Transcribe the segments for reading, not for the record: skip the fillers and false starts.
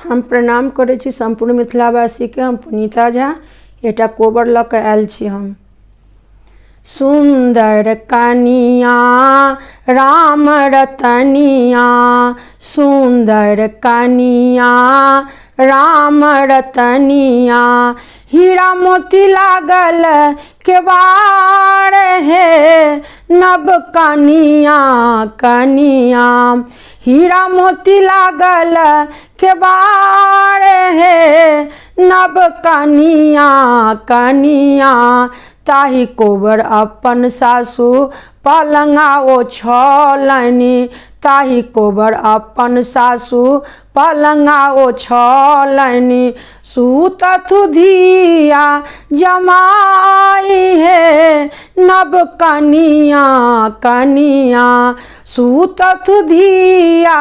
हम प्रणाम करै छी संपूर्ण मिथिलावासी के। हम पुनीता झा एकटा कोबर लऽ कऽ आयल छी। हम सुंदर कनिया राम रतनिया, सुंदर कनिया राम रतनिया, हीरा मोती लागल केवाड़ है नब कनिया कनिया, हीरा मोती लागल केवाड़ है नब कनिया कनिया, ताही कोबर अपन सासु पलंगा ओछलनि, ताही कोबर अपन सासु पलंगा ओछलनि, सूतथु धिया जमाई है नब कनिया कनिया, सूतथु धिया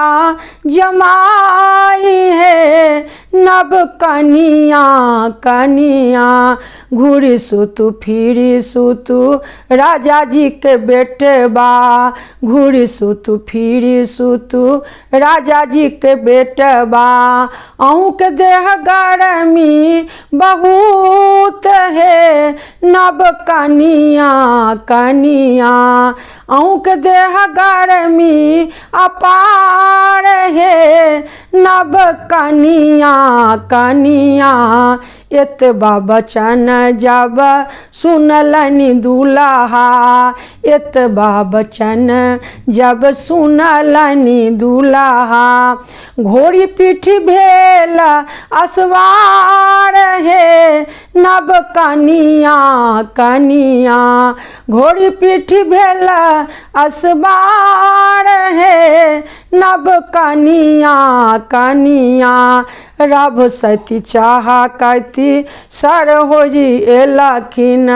जमाई है नब कनिया कनिया, घूरी सुतु फिरी सुतु राजा जी के बेटवा, घूरी सुतु फिरी सुतु राजा जी के बेटवा, अहूँ के देह गरमी बहुत है नब कनिया कनिया, अहूँ के देह गरमी अपार है नब कनिया कनिया, एतबा बचन जब सुनलनि दूल्हा, एतबा बचन जब सुनलनि दूल्हा, घोड़ी पीठ भेल असवार है नब कनिया कनिया, घोड़ी पीठ भेल असवार है नब कनिया कनिया, रभ सती चाहा कति सरहोजी एलखिन,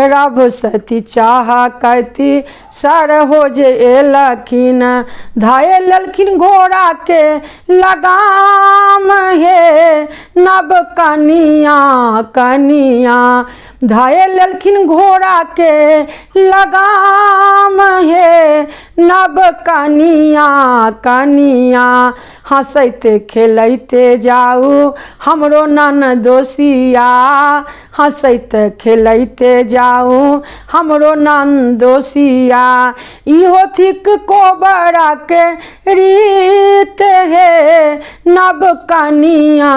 रभ सती चाहा कति सरहोजी एलखिन, धाये ललखिन घोड़ा के लगाम है नब कनिया कनिया, धाये ललखिन घोड़ा के लगाम है नब कनिया कनिया, हंसते खेलते जाऊ हमरो ननदोसिया, हंसते खेलते जाऊ हमरो ननदोसिया, इहो थिक कोबरा के रीत है नब कनिया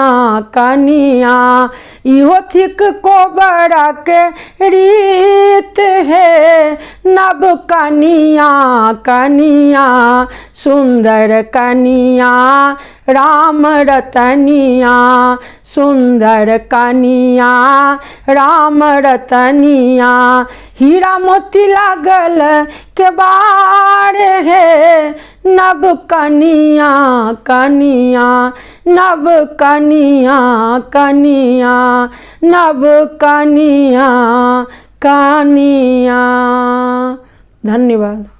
कनिया, इहो थिक कोबरा के रीत है नब कनिया कनिया, सुंदर कनिया राम रतनिया, सुंदर कनिया राम रतनिया, हीरा मोती लागल केवाड़ है नब कनिया कनिया, नब कनिया कनिया, नब कनिया कनिया। धन्यवाद।